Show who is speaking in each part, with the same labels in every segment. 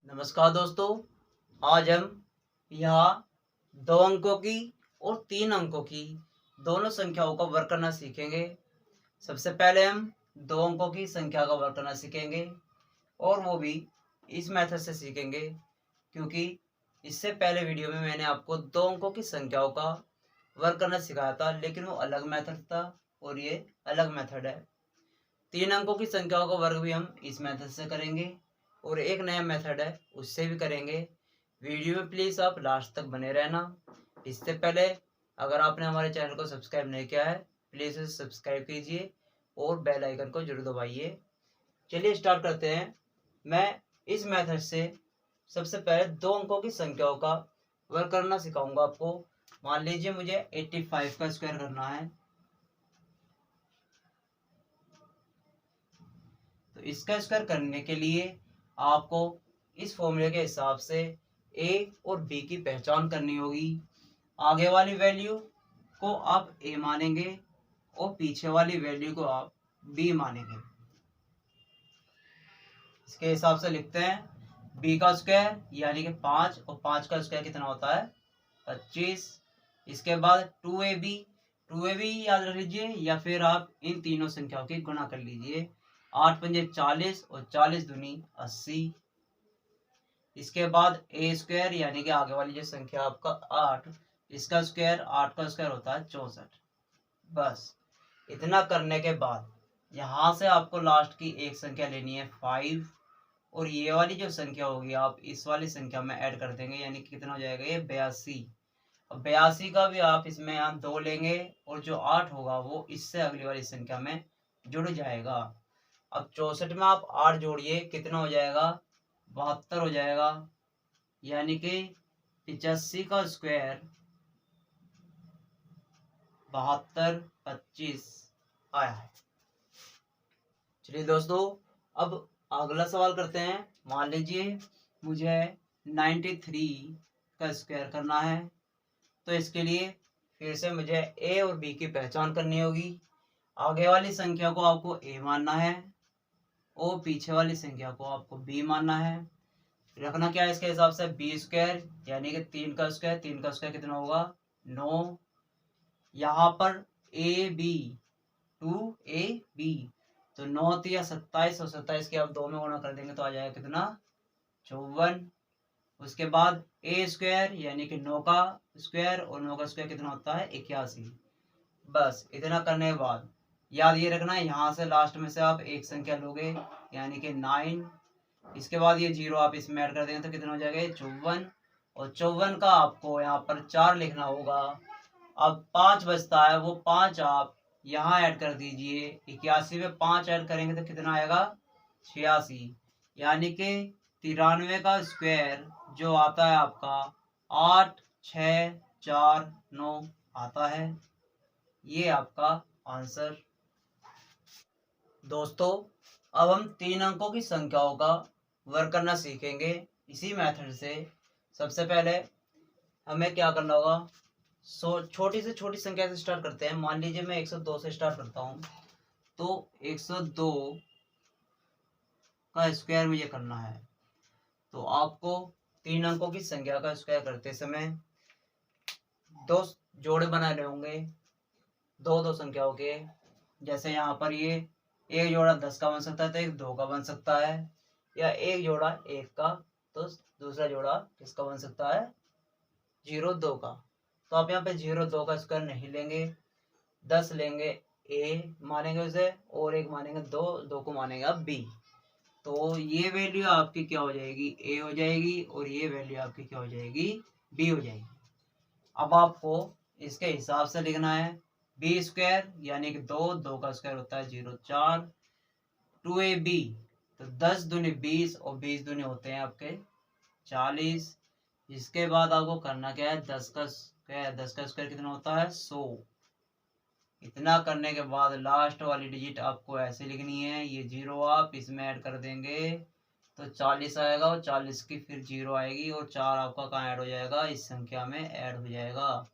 Speaker 1: नमस्कार दोस्तों। आज हम यहाँ 2 अंकों की और 3 अंकों की दोनों संख्याओं का वर्क करना सीखेंगे। सबसे पहले हम 2 अंकों की संख्या का वर्क करना सीखेंगे और वो भी इस मेथड से सीखेंगे, क्योंकि इससे पहले वीडियो में मैंने आपको 2 अंकों की संख्याओं का वर्क करना सिखाया था, लेकिन वो अलग मेथड था और ये अलग मेथड है। 3 अंकों की संख्याओं का वर्ग भी हम इस मेथड से करेंगे और एक नया मेथड है उससे भी करेंगे। वीडियो में प्लीज़ आप लास्ट तक बने रहना। इससे पहले अगर आपने हमारे चैनल को सब्सक्राइब नहीं किया है, प्लीज़ उसे सब्सक्राइब कीजिए और बेल आइकन को जरूर दबाइए। चलिए स्टार्ट करते हैं। मैं इस मेथड से सबसे पहले 2 अंकों की संख्याओं का वर्क करना सिखाऊंगा आपको। मान लीजिए मुझे 85 का स्क्वायर करना है, तो इसका स्क्वायर करने के लिए आपको इस फॉर्मूले के हिसाब से ए और बी की पहचान करनी होगी। आगे वाली वैल्यू को आप ए मानेंगे और पीछे वाली वैल्यू को आप बी मानेंगे। इसके हिसाब से लिखते हैं बी का स्क्वायर यानी कि 5 और 5 का स्क्वायर कितना होता है 25। इसके बाद 2ab याद रख लीजिए, या फिर आप इन तीनों संख्याओं की गुणा कर लीजिए। 8 पंजे 40 और 40 दूनी 80। इसके बाद ए स्क्वायर यानी कि आगे वाली जो संख्या आपका 8, इसका स्क्वायर 8 का स्क्वायर होता है 64। बस इतना करने के बाद यहाँ से आपको लास्ट की एक संख्या लेनी है 5, और ये वाली जो संख्या होगी आप इस वाली संख्या में ऐड कर देंगे, यानी कि कितना हो जाएगा ये 82। अब 82 का भी आप इसमें आप 2 लेंगे और जो 8 होगा वो इससे अगली वाली संख्या में जुड़ जाएगा। अब 64 में आप 8 जोड़िए, कितना हो जाएगा 72 हो जाएगा, यानी कि 85 का स्क्वायर 72 25 आया है। चलिए दोस्तों, अब अगला सवाल करते हैं। मान लीजिए मुझे 93 का स्क्वायर करना है, तो इसके लिए फिर से मुझे ए और बी की पहचान करनी होगी। आगे वाली संख्या को आपको ए मानना है और पीछे वाली संख्या को आपको बी मानना है। रखना क्या है इसके हिसाब से बी स्क्वायर यानी कि 3 का स्क्वायर, 3 का स्क्वायर कितना होगा 9। यहाँ पर ए बी 2ab, तो 9 या 27 और 27 के आप 2 में गुणा कर देंगे तो आ जाएगा कितना 54। उसके बाद ए स्क्वायर यानी कि 9 का स्क्वायर, और 9 का स्क्वायर कितना होता है 81। बस इतना करने के बाद याद ये रखना है यहाँ से लास्ट में से आप एक संख्या लोगे यानी कि 9। इसके बाद ये 0 आप इसमें ऐड कर देंगे तो कितना हो जाएगा 54, और 54 का आपको यहाँ पर 4 लिखना होगा। अब 5 बचता है, वो 5 आप यहाँ ऐड कर दीजिए। 81 में 5 ऐड करेंगे तो कितना आएगा 86, यानी कि 93 का स्क्वायर जो आता है आपका 8 6 4 9 आता है। ये आपका आंसर। दोस्तों, अब हम 3 अंकों की संख्याओं का वर्क करना सीखेंगे इसी मेथड से। सबसे पहले हमें क्या करना होगा, छोटी से छोटी संख्या से स्टार्ट करते हैं। मान लीजिए मैं 102 से स्टार्ट करता हूँ, तो 102 का स्क्वायर मुझे करना है। तो आपको 3 अंकों की संख्या का स्क्वायर करते समय 2 जोड़े बनाने होंगे, दो संख्याओं के। जैसे यहाँ पर ये एक जोड़ा 10 का बन सकता है तो एक 2 का बन सकता है, या एक जोड़ा 1 का तो दूसरा जोड़ा किसका बन सकता है 0 2 का। तो आप यहाँ पे 0 2 का स्क्वायर नहीं लेंगे, 10 लेंगे ए मानेंगे उसे, और एक मानेंगे 2 2 को मानेंगे अब बी। तो ये वैल्यू आपकी क्या हो जाएगी ए हो जाएगी, और ये वैल्यू आपकी क्या हो जाएगी बी हो जाएगी। अब आपको इसके हिसाब से लिखना है बी स्क्वायर यानी कि 2 2 का स्क्वायर होता है 0 4, 2ab तो 10 दूनी 20 और 20 दूनी होते हैं आपके 40। इसके बाद आपको करना क्या है 10 का स्क्वायर कितना होता है 100। इतना करने के बाद लास्ट वाली डिजिट आपको ऐसे लिखनी है, ये 0 आप इसमें ऐड कर देंगे तो 40 आएगा, और 40 की फिर 0 आएगी, और 4 आपका कहाँ ऐड हो जाएगा इस संख्या में ऐड हो जाएगा।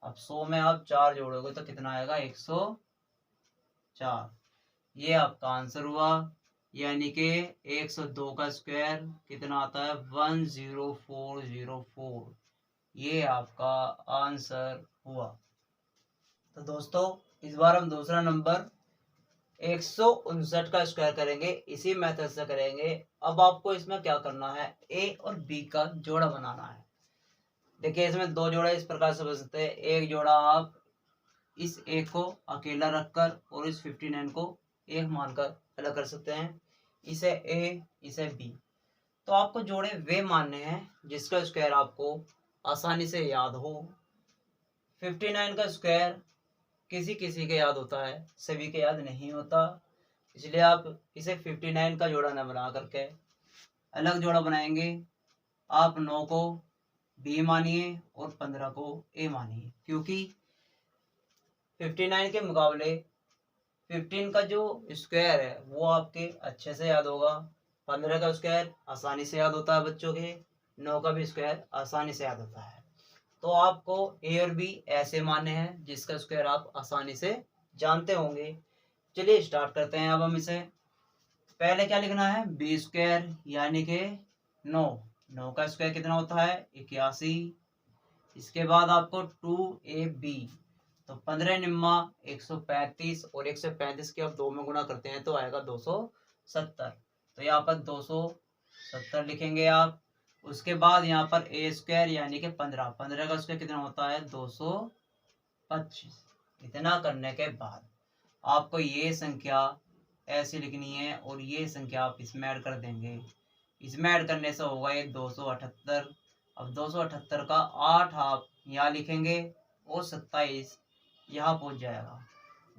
Speaker 1: अब 100 में आप 4 जोड़ोगे तो कितना आएगा 104। ये आपका आंसर हुआ। यानी कि 102 का स्क्वायर कितना आता है 10404। ये आपका आंसर हुआ। तो दोस्तों इस बार हम दूसरा नंबर 159 का स्क्वायर करेंगे, इसी मेथड से करेंगे। अब आपको इसमें क्या करना है, ए और बी का जोड़ा बनाना है। देखिए इसमें दो जोड़े इस प्रकार से बन सकते हैं। एक जोड़ा आप इस ए को अकेला रखकर और इस 59 को एक मानकर अलग कर सकते हैं, इसे ए इसे बी। तो आपको जोड़े वे मानने हैं जिसका स्क्वायर आपको आसानी से याद हो। 59 का स्क्वायर किसी किसी के याद होता है, सभी के याद नहीं होता, इसलिए आप इसे 59 का जोड़ा न बना करके अलग जोड़ा बनाएंगे। आप 9 को बी मानिए और 15 को ए मानिए, क्योंकि 59 के मुकाबले 15 का जो स्क्वायर है वो आपके अच्छे से याद होगा। 15 का स्क्वायर आसानी से याद होता है बच्चों के, 9 का भी स्क्वायर आसानी से याद होता है। तो आपको ए और बी ऐसे मानने हैं जिसका स्क्वायर आप आसानी से जानते होंगे। चलिए स्टार्ट करते हैं। अब हम इसे पहले क्या लिखना है, बी स्क्वायर यानी कि 9। 9 का स्क्वायर कितना होता है 81। इसके बाद आपको 2ab, तो 15 निम्मा 135 और 135 के अब 2 में गुणा करते हैं तो आएगा 270। तो यहाँ पर 270 लिखेंगे आप। उसके बाद यहाँ पर ए स्क्वायर यानी कि 15। 15 का स्क्वायर कितना होता है 225। इतना करने के बाद आपको ये संख्या ऐसी लिखनी है और ये संख्या आप इसमें ऐड कर देंगे। इसमें ऐड करने से होगा ये 278। अब 278 का 8 आप यहाँ लिखेंगे और 27 यहाँ पहुँच जाएगा।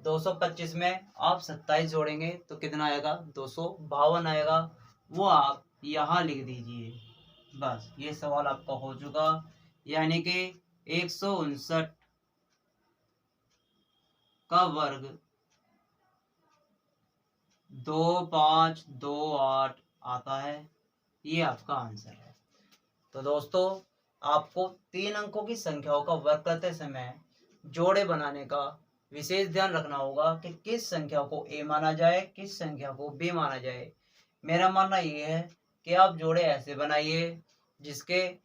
Speaker 1: 225 में आप 27 जोड़ेंगे तो कितना आएगा 252 आएगा, वो आप यहाँ लिख दीजिए। बस ये सवाल आपका हो चुका। यानी कि 159 का वर्ग 2528 आता है, ये आपका आंसर है। तो दोस्तों आपको 3 अंकों की संख्याओं का वर्ग करते समय जोड़े बनाने का विशेष ध्यान रखना होगा कि किस संख्या को ए माना जाए, किस संख्या को बी माना जाए। मेरा मानना ये है कि आप जोड़े ऐसे बनाइए जिसके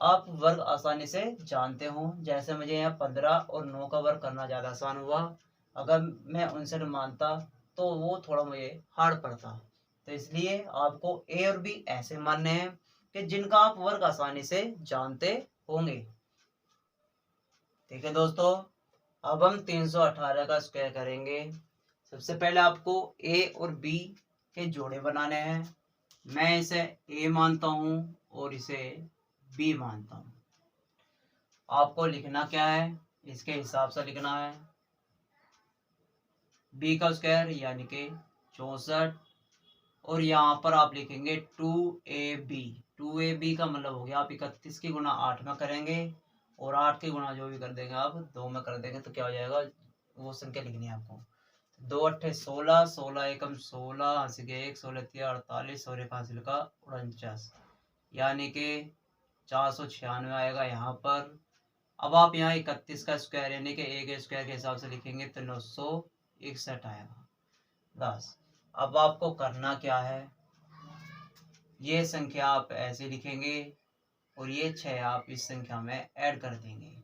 Speaker 1: आप वर्ग आसानी से जानते हो। जैसे मुझे यहाँ 15 और 9 का वर्ग करना ज़्यादा आसान हुआ, अगर मैं 59 मानता तो वो थोड़ा मुझे हार्ड पड़ता। तो इसलिए आपको ए और बी ऐसे मानने हैं कि जिनका आप वर्ग आसानी से जानते होंगे। ठीक है दोस्तों, अब हम 318 का स्क्वायर करेंगे। सबसे पहले आपको ए और बी के जोड़े बनाने हैं। मैं इसे ए मानता हूँ और इसे बी मानता हूँ। आपको लिखना क्या है, इसके हिसाब से लिखना है। बी का स्क्वायर यानी कि 64 और यहाँ पर आप लिखेंगे 2ab। 2ab का मतलब हो गया आप 31 की गुणा 8 में करेंगे और 8 की गुणा जो भी कर देंगे आप 2 में कर देंगे तो क्या हो जाएगा, वो संख्या लिखनी है आपको। 2 अट्ठे 16, 16 एकम 16, हासिल के 1, 16 तिया 48 और एक हासिल का 49, यानी कि 496 आएगा यहाँ पर। अब आप यहाँ 31 का स्क्वायर यानी कि ए के स्क्वायर के हिसाब से लिखेंगे तो 961 आएगा। बस अब आपको करना क्या है, ये संख्या आप ऐसे लिखेंगे और ये 6 आप इस संख्या में ऐड कर देंगे।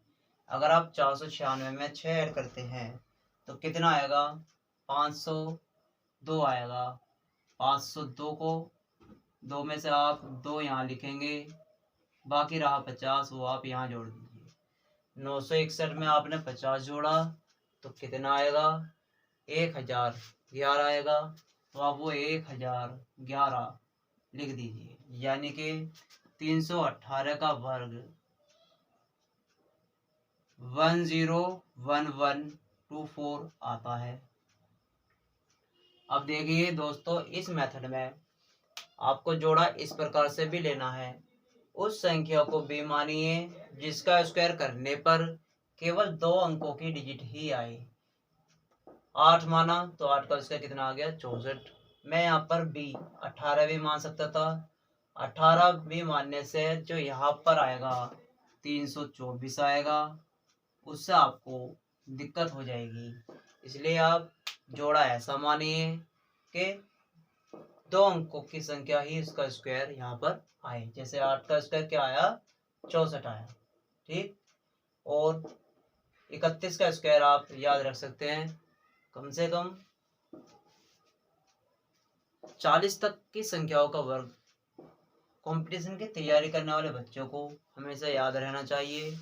Speaker 1: अगर आप 496 में 6 ऐड करते हैं तो कितना आएगा 502 आएगा। 502 को 2 में से आप 2 यहाँ लिखेंगे, बाकी रहा 50, वो आप यहाँ जोड़ दीजिए। 961 में आपने 50 जोड़ा तो कितना आएगा 1011 आएगा। तो आप वो 1011 लिख दीजिए, यानी कि 318 का वर्ग 101124 आता है। अब देखिए दोस्तों, इस मेथड में आपको जोड़ा इस प्रकार से भी लेना है। उस संख्या को बी मानिए जिसका स्क्वायर करने पर केवल 2 अंकों की डिजिट ही आए। 8 माना तो 8 का स्क्वायर कितना आ गया 64। मैं यहाँ पर बी 18 भी मान सकता था। 18 भी मानने से जो यहाँ पर आएगा 324 आएगा, उससे आपको दिक्कत हो जाएगी। इसलिए आप जोड़ा ऐसा मानिए कि दो अंकों की संख्या ही इसका स्क्वायर यहाँ पर आए। जैसे 8 का स्क्वायर क्या आया, 64 आया। ठीक, और 31 का स्क्वायर आप याद रख सकते हैं, कम से कम 40 तक की संख्याओं का वर्ग। कंपटीशन की तैयारी करने वाले बच्चों को हमेशा याद रहना चाहिए।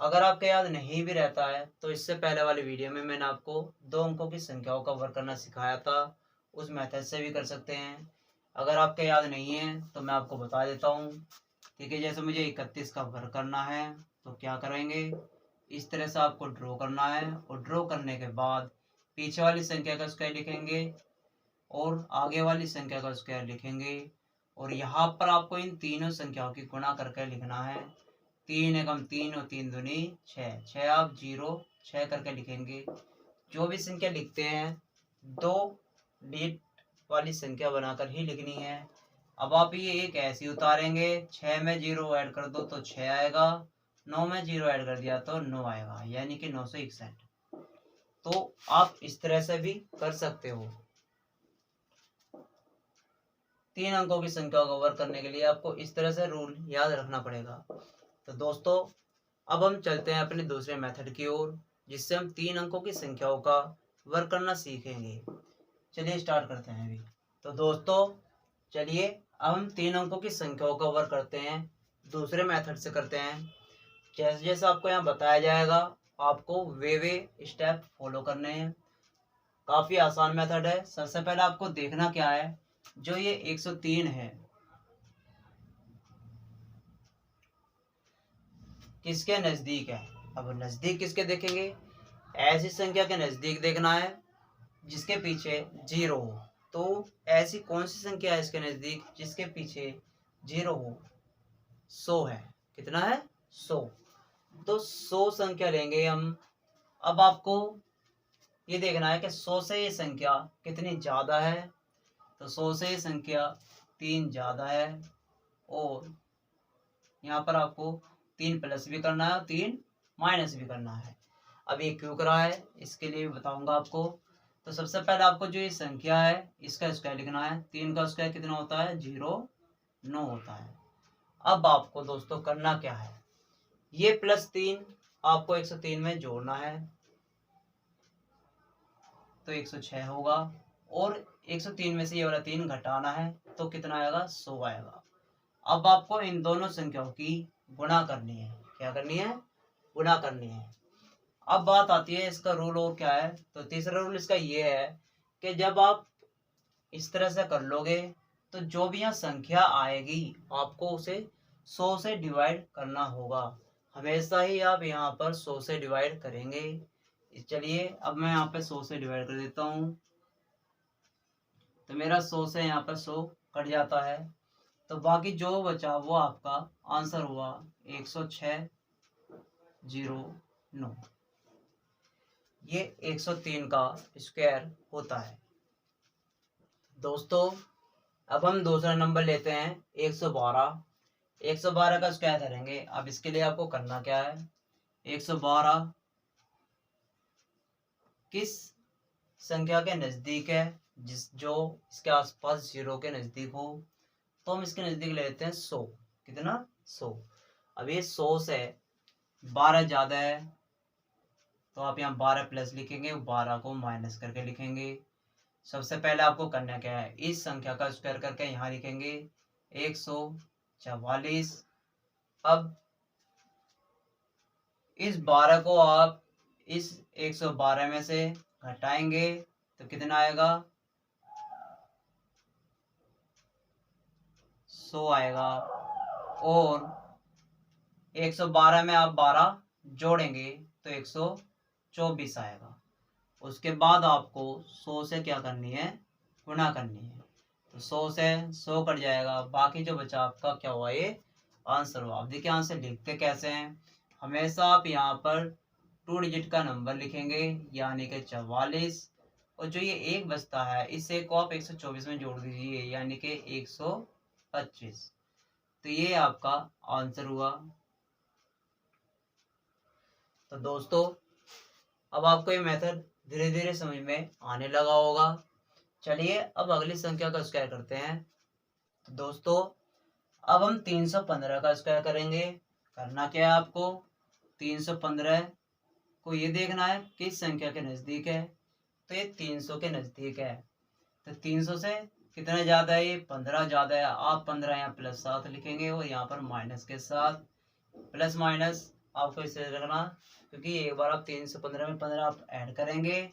Speaker 1: अगर आपको याद नहीं भी रहता है तो इससे पहले वाली वीडियो में मैंने आपको 2 अंकों की संख्याओं का वर्ग करना सिखाया था, उस मेथड से भी कर सकते हैं। अगर आपको याद नहीं है तो मैं आपको बता देता हूँ। ठीक है, जैसे मुझे 31 का वर्ग करना है तो क्या करेंगे, इस तरह से आपको ड्रॉ करना है, और ड्रॉ करने के बाद पीछे वाली संख्या का स्क्वायर लिखेंगे और आगे वाली संख्या का स्क्वायर लिखेंगे, और यहाँ पर आपको इन तीनों संख्याओं की गुणा करके लिखना है। 3 एकम 3 और 3 दूनी 6, 6 आप 0 6 करके लिखेंगे। जो भी संख्या लिखते हैं 2 डिजिट वाली संख्या बनाकर ही लिखनी है। अब आप ये एक ऐसी उतारेंगे, 6 में 0 ऐड कर दो तो 6 आएगा, 9 में 0 ऐड कर दिया तो 9 आएगा, यानी कि 961। तो आप इस तरह से भी कर सकते हो। 3 अंकों की संख्या का वर्ग करने के लिए आपको इस तरह से रूल याद रखना पड़ेगा। तो दोस्तों अब हम चलते हैं अपने दूसरे मेथड की ओर, जिससे हम 3 अंकों की संख्याओं का वर्ग करना सीखेंगे। चलिए स्टार्ट करते हैं अभी। तो दोस्तों चलिए अब हम 3 अंकों की संख्याओं का वर्ग करते हैं, दूसरे मेथड से करते हैं। जैसे जैसे आपको यहाँ बताया जाएगा आपको वे स्टेप फॉलो करने हैं। काफ़ी आसान मेथड है। सबसे पहले आपको देखना क्या है, जो ये 103 है किसके नज़दीक है। अब नज़दीक किसके देखेंगे, ऐसी संख्या के नज़दीक देखना है जिसके पीछे 0 हो। तो ऐसी कौन सी संख्या है इसके नज़दीक जिसके पीछे 0 हो, 100 है। कितना है, 100। तो 100 संख्या लेंगे हम। अब आपको ये देखना है कि 100 से ये संख्या कितनी ज़्यादा है। तो 100 से ये संख्या 3 ज़्यादा है, और यहाँ पर आपको 3 प्लस भी करना है और 3 माइनस भी करना है। अब ये क्यों करा है इसके लिए भी बताऊंगा आपको। तो सबसे पहले आपको जो ये संख्या है इसका स्क्वायर लिखना है। 3 का स्क्वायर कितना होता है, 0 9 होता है। अब आपको दोस्तों करना क्या है, ये +3 आपको 103 में जोड़ना है तो 106 होगा, और 103 में से ये वाला 3 घटाना है तो कितना आएगा, 100 आएगा। अब आपको इन दोनों संख्याओं की गुणा करनी है। क्या करनी है, गुणा करनी है। अब बात आती है इसका रूल और क्या है। तो तीसरा रूल इसका ये है कि जब आप इस तरह से कर लोगे तो जो भी यहाँ संख्या आएगी आपको उसे 100 से डिवाइड करना होगा। हमेशा ही आप यहाँ पर 100 से डिवाइड करेंगे। चलिए अब मैं यहाँ पे 100 से डिवाइड कर देता हूँ। तो मेरा 100 से यहाँ पर 100 कट जाता है, तो बाकी जो बचा वो आपका आंसर हुआ 106.09। ये 103 का स्क्वायर होता है। दोस्तों अब हम दूसरा नंबर लेते हैं 112। 112 का स्क्वायर करेंगे। अब इसके लिए आपको करना क्या है, 112 किस संख्या के नज़दीक है, जो इसके आसपास 0 के नज़दीक हो। तो हम इसके नज़दीक ले लेते हैं 100। कितना, 100। अब ये 100 से 12 ज़्यादा है तो आप यहाँ 12 प्लस लिखेंगे, 12 को माइनस करके लिखेंगे। सबसे पहले आपको करना क्या है, इस संख्या का स्क्वायर करके यहाँ लिखेंगे 144। अब इस 12 को आप इस 112 में से घटाएंगे तो कितना आएगा, 100 आएगा। और 112 में आप 12 जोड़ेंगे तो 124 आएगा। उसके बाद आपको 100 से क्या करनी है, गुणा करनी है। तो 100 से 100 कट जाएगा, बाकी जो बचा आपका क्या हुआ, ये आंसर हुआ। आप देखिए आंसर लिखते कैसे हैं, हमेशा आप यहाँ पर 2 डिजिट का नंबर लिखेंगे यानी कि 44, और जो ये एक बचता है इस एक को आप 124 में जोड़ दीजिए यानी कि 125। तो ये आपका आंसर हुआ। तो दोस्तों अब आपको ये मेथड धीरे धीरे समझ में आने लगा होगा। चलिए अब अगली संख्या का स्क्वायर करते हैं। तो दोस्तों अब हम 315 का स्क्वायर करेंगे। करना क्या है आपको, 315 को ये देखना है किस संख्या के नज़दीक है। तो ये 300 के नज़दीक है। तो 300 से कितना ज़्यादा है, ये 15 ज़्यादा है। आप 15 यहाँ प्लस 7 लिखेंगे और यहाँ पर माइनस के साथ, प्लस माइनस आपको इसे रखना, क्योंकि एक बार आप 315 में 15 आप ऐड करेंगे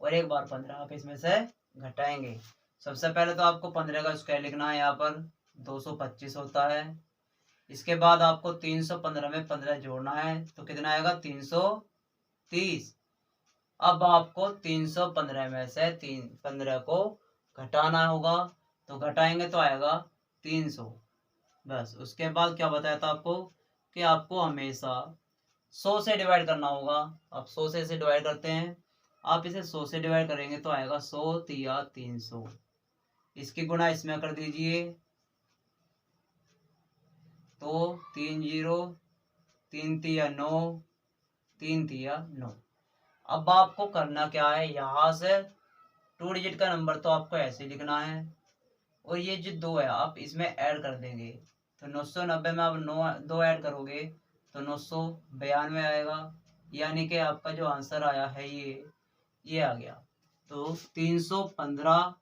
Speaker 1: और एक बार 15 आप इसमें से घटाएंगे। सबसे पहले तो आपको 15 का स्क्वायर लिखना है, यहाँ पर 225 होता है। इसके बाद आपको 315 में 15 जोड़ना है, तो कितना आएगा 330। अब आपको 315 में से 15 को घटाना होगा, तो घटाएंगे तो आएगा 300। बस उसके बाद क्या बताया था आपको कि आपको हमेशा 100 से डिवाइड करना होगा। अब 100 से इसे डिवाइड करते हैं, आप इसे 100 से डिवाइड करेंगे तो आएगा 100 तिया 300। इसकी गुणा इसमें कर दीजिए, तो 3 0, 3 तिया 9, 3 तिया 9। अब आपको करना क्या है, यहाँ से 2 डिजिट का नंबर तो आपको ऐसे लिखना है और ये जो 2 है आप इसमें ऐड कर देंगे। तो 990 में आप 2 ऐड करोगे तो 992 आएगा, यानी कि आपका जो आंसर आया है ये आ गया। तो 315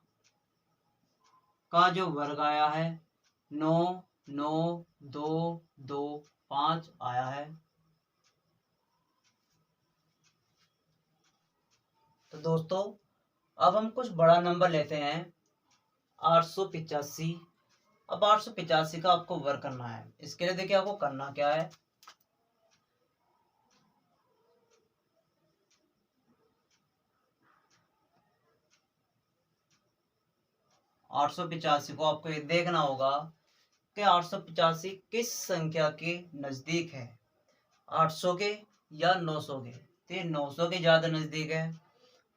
Speaker 1: का जो वर्ग आया है 9 9 2 2 5 आया है। तो दोस्तों अब हम कुछ बड़ा नंबर लेते हैं, 885। अब 885 का आपको वर्क करना है। इसके लिए देखिए आपको करना क्या है, आठ सौ पिचासी को आपको ये देखना होगा कि 885 किस संख्या के नजदीक है, 800 के या 900 के। तो ये 900 के ज्यादा नजदीक है,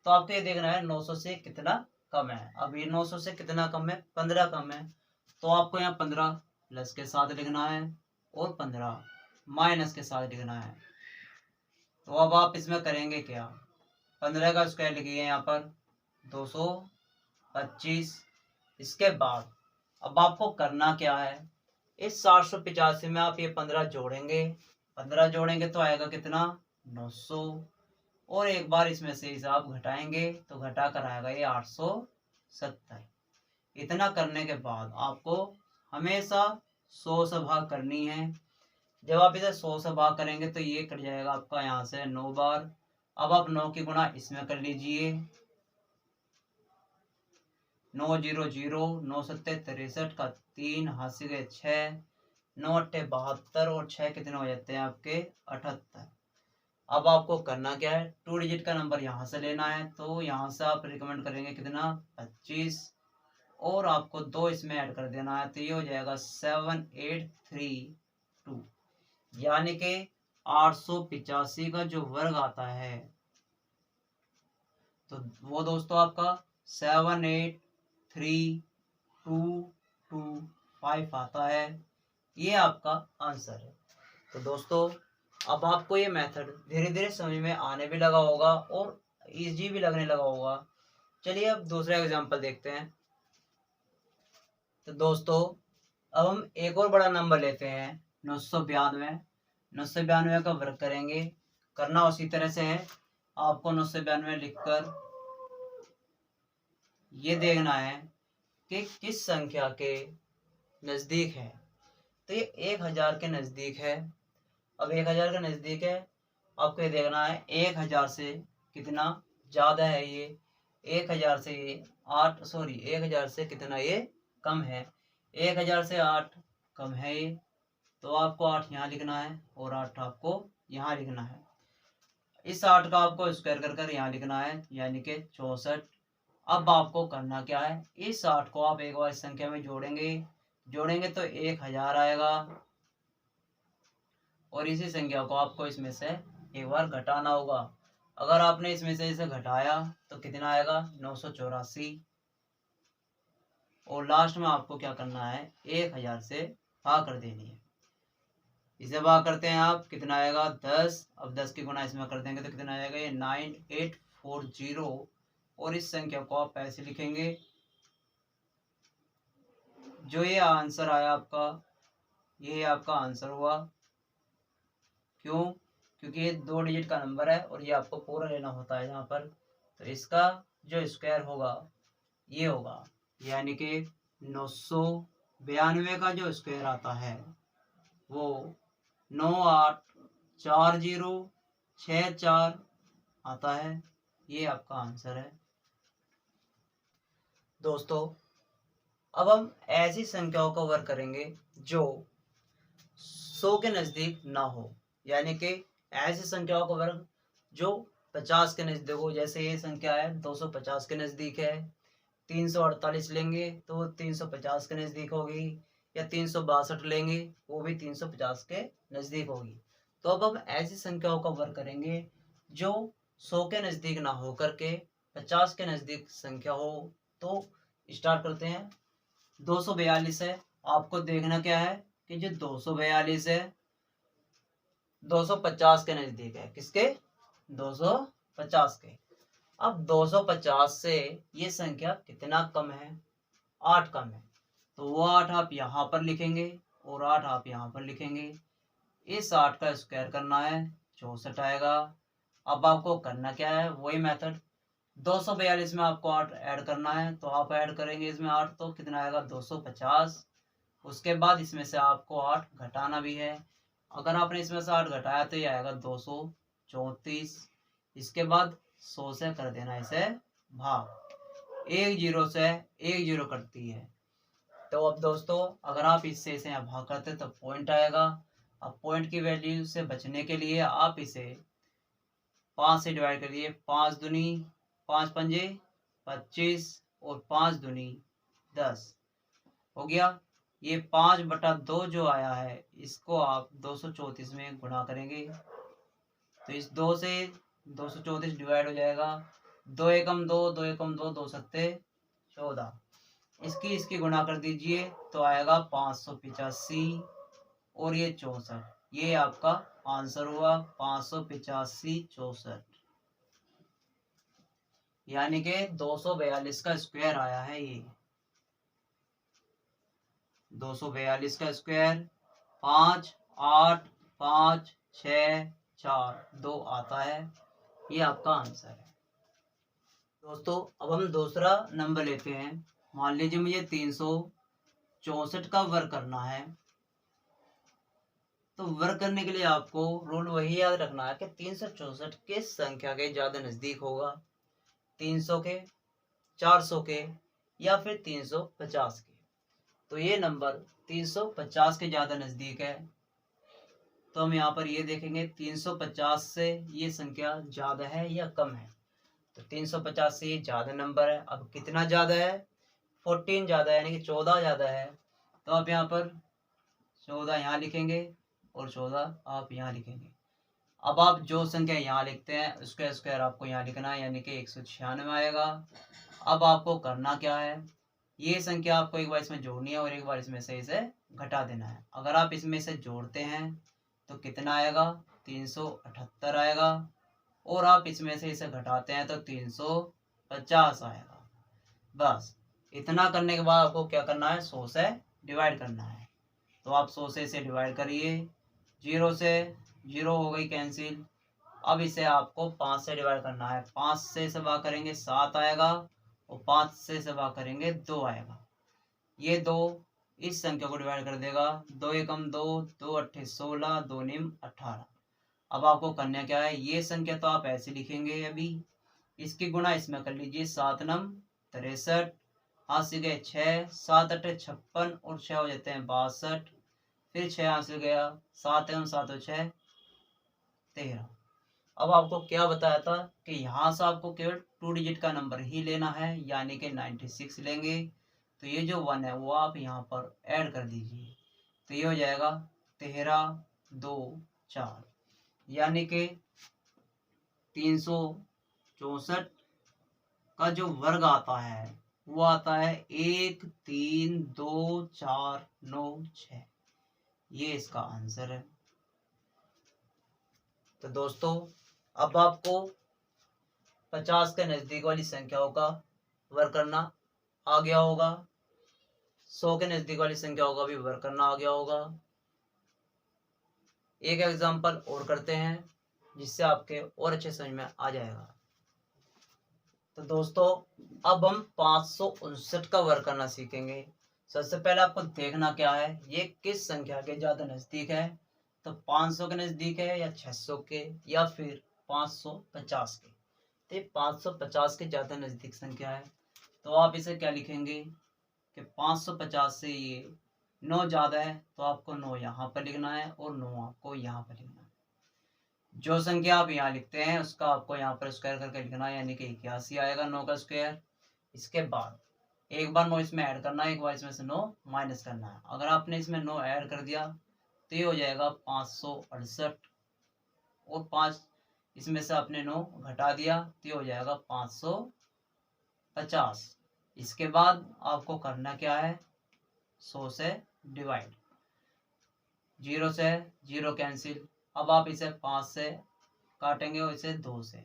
Speaker 1: तो आपको ये देखना है 900 से कितना कम है। अब ये 900 से कितना कम है, 15 कम है। तो आपको यहाँ 15 प्लस के साथ लिखना है और 15 माइनस के साथ लिखना है। तो अब आप इसमें करेंगे क्या, 15 का स्क्वायर लिखिए यहाँ पर 225। इसके बाद अब आपको करना क्या है, इस 785 में आप ये 15 जोड़ेंगे, 15 जोड़ेंगे तो आएगा कितना 900, और एक बार इसमें से इसे आप घटाएंगे तो घटा कर आएगा ये 870। इतना करने के बाद आपको हमेशा 100 से भाग करनी है। जब आप इसे 100 से भाग करेंगे तो ये कट जाएगा आपका यहाँ से 9 बार। अब आप 9 की गुणा इसमें कर लीजिए, 9 0 0, 9 सत्ते 63 का 3, हाथ से गए 6, 9 अट्ठे 72 और 6 कितने हो जाते हैं आपके 78। अब आपको करना क्या है, 2 डिजिट का नंबर यहाँ से लेना है, तो यहाँ से आप रिकमेंड करेंगे कितना 25, और आपको 2 इसमें ऐड कर देना है, तो ये हो जाएगा 7832। यानी कि 885 का जो वर्ग आता है तो वो दोस्तों आपका 7832225 आता है। ये आपका आंसर है। तो दोस्तों अब आपको ये मेथड धीरे धीरे समझ में आने भी लगा होगा और इजी भी लगने लगा होगा। चलिए अब दूसरा एग्जांपल देखते हैं। तो दोस्तों अब हम एक और बड़ा नंबर लेते हैं 992। 992 का वर्ग करेंगे। करना उसी तरह से है, आपको 992 लिखकर ये देखना है कि किस संख्या के नजदीक है। तो ये 1000 के नजदीक है। अब 1000 के नजदीक है, आपको ये देखना है 1000 से कितना ज्यादा है ये, 1000 से ये 1000 से कितना ये कम है, 1000 से 8 कम है ये, तो आपको 8 यहाँ लिखना है और 8 आपको यहाँ लिखना है। इस 8 का आपको स्क्वायर कर कर यहाँ लिखना है, यानी कि 64। अब आपको करना क्या है, इस 8 को आप एक बार इस संख्या में जोड़ेंगे तो 1000 आएगा, और इसी संख्या को आपको इसमें से एक बार घटाना होगा। अगर आपने इसमें से इसे घटाया तो कितना आएगा 984, और लास्ट में आपको क्या करना है 1000 से भाग कर देनी है। इसे भाग करते हैं आप, कितना आएगा 10। अब 10 की गुणा इसमें कर देंगे तो कितना आएगा ये 9840, और इस संख्या को आप ऐसे लिखेंगे जो ये आंसर आया आपका, ये आपका आंसर हुआ। क्यों? क्योंकि ये 2 डिजिट का नंबर है और ये आपको पूरा लेना होता है यहाँ पर। तो इसका जो स्क्वायर होगा ये होगा, यानी कि 992 का जो स्क्वायर आता है वो 984064 आता है। ये आपका आंसर है। दोस्तों अब हम ऐसी संख्याओं का वर्ग करेंगे जो 100 के नजदीक ना हो, यानी कि ऐसी संख्याओं का वर्ग जो 50 के नजदीक हो। जैसे ये संख्या है 250 के नजदीक है, 348 लेंगे तो वो 350 के नजदीक होगी, या 362 लेंगे वो भी 350 के नजदीक होगी। तो अब हम ऐसी संख्याओं का वर्ग करेंगे जो 100 के नजदीक ना हो करके 50 के नजदीक संख्या हो। तो स्टार्ट करते हैं। 242 है। आपको देखना क्या है कि जो 242 है 250 के नजदीक है। किसके? 250 के। अब 250 से ये संख्या कितना कम है? 8 कम है। तो वो 8 आप यहाँ पर लिखेंगे और 8 आप यहाँ पर लिखेंगे। इस 8 का स्क्वायर करना है, 64 आएगा। अब आपको करना क्या है? वही मेथड। 242 में आपको 8 ऐड करना है, तो आप ऐड करेंगे इसमें 8 तो कितना आएगा? 250। उसके बाद इसमें से आपको 8 घटाना भी है। अगर आपने इसमें से 8 घटाया तो ये आएगा 234। इसके बाद 100 से कर देना इसे भाग। एक जीरो से एक जीरो कटती है। तो अब दोस्तों अगर आप इससे इसे यहाँ भाग करते तो पॉइंट आएगा। अब पॉइंट की वैल्यू से बचने के लिए आप इसे 5 से डिवाइड करिए। 5 दूनी 5 पंजे 25 और 5 दूनी 10 हो गया। ये 5/2 जो आया है इसको आप 234 में गुणा करेंगे तो इस 2 से 234 डिवाइड हो जाएगा। 2 एकम 2, 2 एकम 2, 2 सत्ते 14। इसकी गुणा कर दीजिए तो आएगा 585 और ये 64। ये आपका आंसर हुआ 585 64, यानी कि 242 का स्क्वायर आया है। ये 242 का स्क्वायर 5 8 5 6 4 2 आता है। ये आपका आंसर है। दोस्तों अब हम दूसरा नंबर लेते हैं। मान लीजिए मुझे 364 का वर्ग करना है। तो वर्ग करने के लिए आपको रूल वही याद रखना है कि 364 किस संख्या के ज्यादा नजदीक होगा? 300 के, 400 के, या फिर 350 के। तो ये नंबर 350 के ज्यादा नजदीक है। तो हम यहाँ पर ये देखेंगे 350 से ये संख्या ज्यादा है या कम है। तो 350 से ये ज्यादा नंबर है। अब कितना ज्यादा है? 14 ज्यादा है, यानी कि 14 ज्यादा है। तो आप यहाँ पर 14 यहाँ लिखेंगे और 14 आप यहाँ लिखेंगे। अब आप जो संख्या यहाँ लिखते हैं उसका स्क्वायर आपको यहाँ लिखना है, यानी कि 196 आएगा। अब आपको करना क्या है? ये संख्या आपको एक बार इसमें जोड़नी है और एक बार इसमें से इसे घटा देना है। अगर आप इसमें से जोड़ते हैं तो कितना आएगा? 378 आएगा। और आप इसमें से इसे घटाते हैं तो 350 आएगा। बस इतना करने के बाद आपको क्या करना है? 100 से डिवाइड करना है। तो आप 100 से इसे डिवाइड करिए। 0 से 0 हो गई कैंसिल। अब इसे आपको 5 से डिवाइड करना है। 5 से भाग करेंगे 7 आएगा और 5 से भाग करेंगे 2 आएगा। ये 2 इस संख्या को डिवाइड कर देगा। 2 एकम 2, 2 अट्ठे 16, 2 निम 18। अब आपको करना क्या है? ये संख्या तो आप ऐसे लिखेंगे अभी, इसकी गुणा इसमें कर लीजिए। 7 नम 63, 8 से गए 6, 7 अट्ठे 56 और 6 हो जाते हैं 62। फिर 6 यहाँ से गया, 7 एवं 7 और 6 13। अब आपको क्या बताया था कि यहाँ से आपको केवल 2 डिजिट का नंबर ही लेना है, यानी कि 96 लेंगे। तो ये जो 1 है वो आप यहाँ पर ऐड कर दीजिए। तो ये हो जाएगा 13 2 4, यानी कि 364 का जो वर्ग आता है वो आता है 1 3 2 4 9 6। ये इसका आंसर है। तो दोस्तों अब आपको 50 के नजदीक वाली संख्याओं का वर्ग करना आ गया होगा। 100 के नजदीक वाली संख्याओं का भी वर्ग करना आ गया होगा। एक एग्जांपल और करते हैं जिससे आपके और अच्छे समझ में आ जाएगा। तो दोस्तों अब हम 559 का वर्ग करना सीखेंगे। सबसे पहले आपको देखना क्या है, ये किस संख्या के ज्यादा नजदीक है। तो 500 के नजदीक है या 600 के या फिर 550 के। तो ये 550 के ज्यादा नजदीक संख्या है। तो आप इसे क्या लिखेंगे कि 550 से ये 9 ज्यादा है, तो आपको 9 यहाँ पर लिखना है और 9 आपको यहाँ पर लिखना है। जो संख्या आप यहाँ लिखते हैं उसका आपको यहाँ पर स्क्वायर करके लिखना है, यानी कि 81 आएगा 9 का स्क्वायर। इसके बाद एक बार 9 इसमें ऐड करना है, एक बार इसमें से 9 माइनस करना है। अगर आपने इसमें 9 ऐड कर दिया तो ये हो जाएगा 568, और 5 इसमें से आपने 9 घटा दिया तो ये हो जाएगा 550। इसके बाद आपको करना क्या है, 100 से डिवाइड, 0 से 0 कैंसिल। अब आप इसे 5 से काटेंगे और इसे 2 से,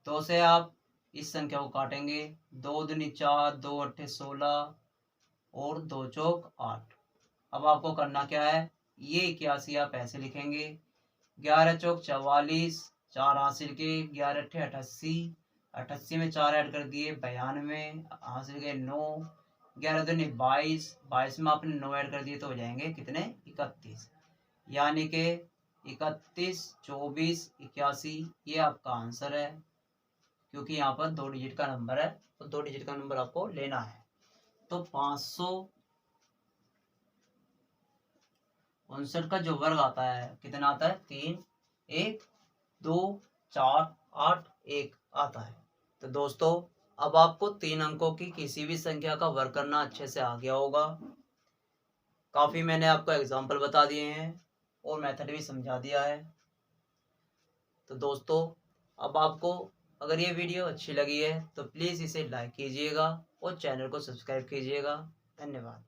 Speaker 1: 2 से आप इस संख्या को काटेंगे, 2 दूनी 4, 2 अट्ठे 16 और 2 चौक 8। अब आपको करना क्या है, ये 81 आप ऐसे लिखेंगे, 11 चौक 44, 4 हासिल के, 11 अट्ठे 88, 88 में 4 ऐड कर दिए 92, हासिल के 9, 11 दूनी 22, 22 में आपने 9 ऐड कर दिए तो हो जाएंगे कितने, 31। यानी कि 31, 24, 81 ये आपका आंसर है, क्योंकि यहाँ पर 2 डिजिट का नंबर है तो 2 डिजिट का नंबर आपको लेना है। तो 559 का जो वर्ग आता है कितना आता है, 3, 1, 2, 4, 8, 1 आता है। तो दोस्तों अब आपको 3 अंकों की किसी भी संख्या का वर्ग करना अच्छे से आ गया होगा। काफी मैंने आपको एग्जाम्पल बता दिए हैं और मेथड भी समझा दिया है। तो दोस्तों अब आपको अगर ये वीडियो अच्छी लगी है तो प्लीज़ इसे लाइक कीजिएगा और चैनल को सब्सक्राइब कीजिएगा। धन्यवाद।